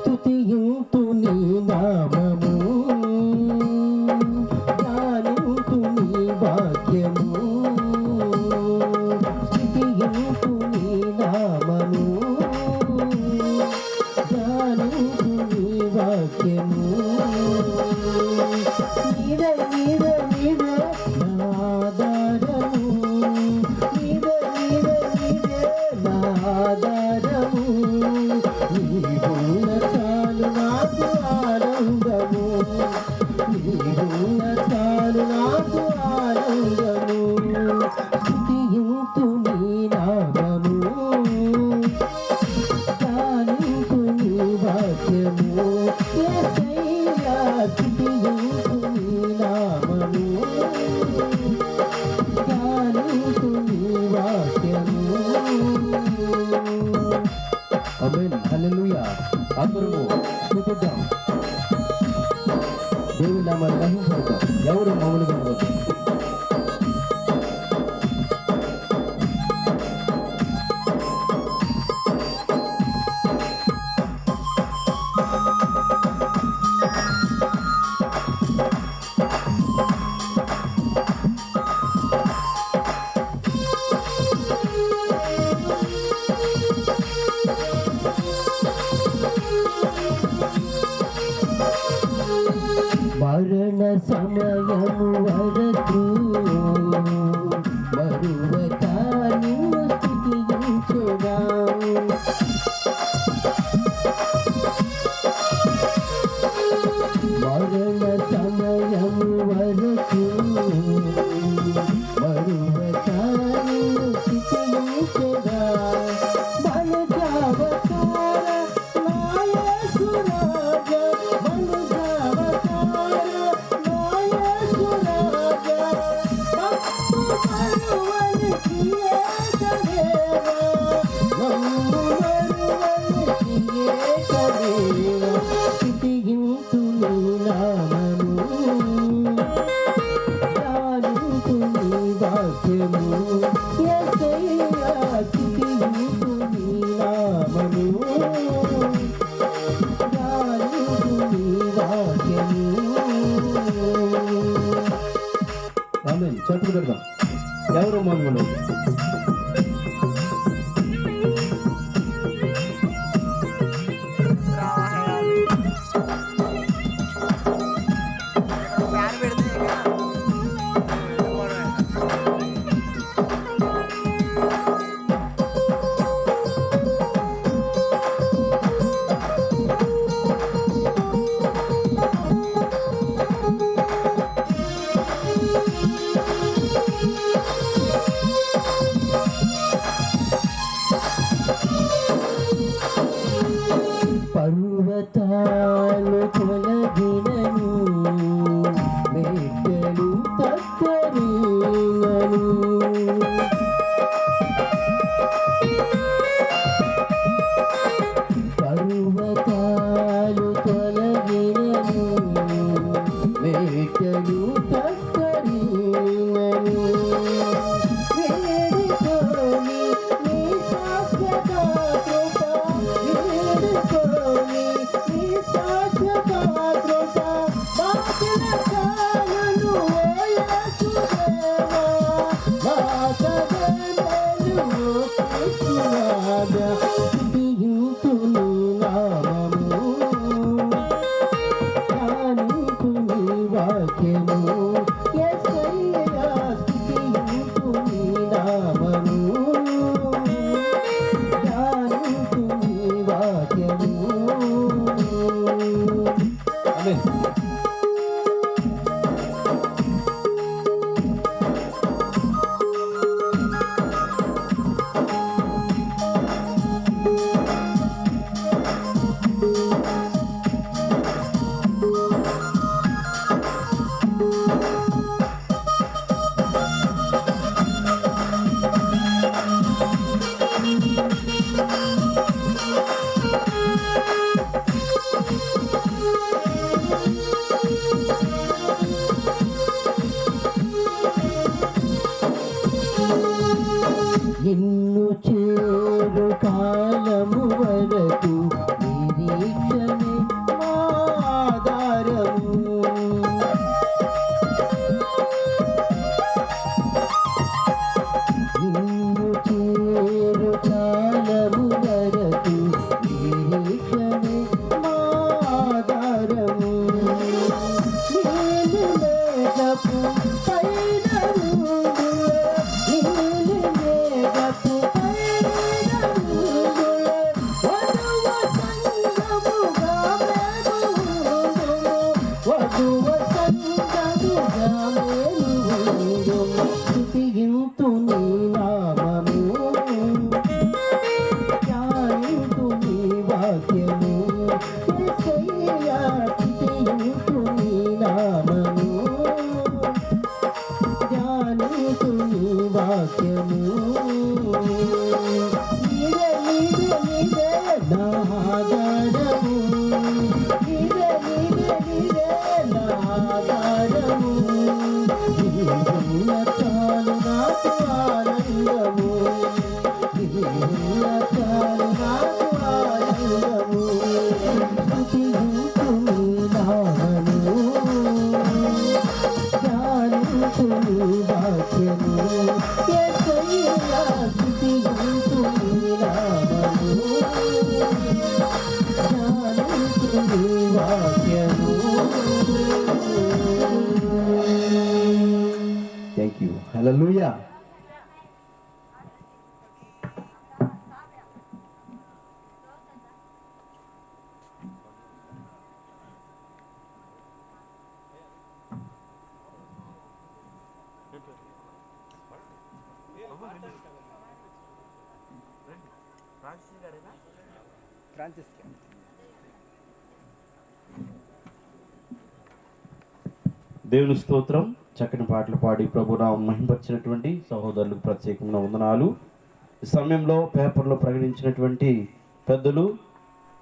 స్తుతింతు నీ నామము, ధ్యానింతు నీ వాక్యము. స్తుతింతు నీ నామము, ధ్యానింతు నీ వాక్యము. నీవే నీవే నీవే నా ఆధారము, నీవే నీవే నీవే నా ఆధారము. నీవున్న చాలు నాకు ఆనందము, నీవున్న చాలు నాకు ఆనందము. స్తుతింతు నీ నామము, ధ్యానింతు నీ వాక్యము. యేసయ్యా స్తుతింతు నీ నామము, ధ్యానింతు నీ వాక్యము. ఆమేన్, హల్లెలూయా. అందరము స్తుతిద్దాం, దేవుని నామాన్ని మహిమపడతాం. ఎవరు మౌనంగా ఉండవద్దు. మరణ సమయము వరకు మరువక నిన్ను స్తుతించెదా. మరణ సమయము వరకు మరువక నిన్ను స్తుతించెదా. బలజావతార నా యేసు రాజా, బలజావతార నా యేసు రాజా. మమ్ము మరువనికి ఏకదేవా, మమ్ము మరువనికి ఏకదేవా. స్తుతింతు నీ నామము, ధ్యానింతు నీ వాక్యము. యేసయ్యా స్తుతింతు నీ నామము, ధ్యానింతు నీ వాక్యము. ఆమేన్. చప్పట్లు పెడదాం. ఎవరు మౌనంగా పర్వతాలు తొలగినను, మెట్టలు తత్తరినను. పర్వతాలు తొలగినను, మెట్టలు తత్తరినను. వేడుకోని నీ శాశ్వత కృప, వేడుకోని నీ శాశ్వత కృప. బాకిన చాలును ఓ యేసుదేవా, బాకదెంబెను క్రీస్తునాథా. స్తుతింతు నీ నామము, ధ్యానింతు నీ వాక్యము. యేసయ్యా స్తుతింతు నీ నామము, ధ్యానింతు నీ వాక్యము. ఆమేన్. నిన్ను చేరు కాలము వరకు నిరీక్షణ వాక్యము యేసయ్యా స్తుతింతు నీ నామము ధ్యానింతు నీ వాక్యము నీవే నీవే నీవే నా ఆధారము నీవే నీవే నీవే నా ఆధారము నీవున్న చాలు నాకు ఆనందము నీవున్న చాలు నాకు ఆనందము స్తుతింతు నీ నామము ధ్యానింతు నీ వాక్యము యేసయ్యా స్తుతింతు నీ నామము ధ్యానింతు నీ వాక్యము. Thank you. హల్లెలూయా. దేవుని స్తోత్రం. చక్కని పాటలు పాడి ప్రభునామం మహింపరిచినటువంటి సహోదరులకు ప్రత్యేకమైన వందనాలు. ఈ సమయంలో పేపర్లో ప్రకటించినటువంటి పెద్దలు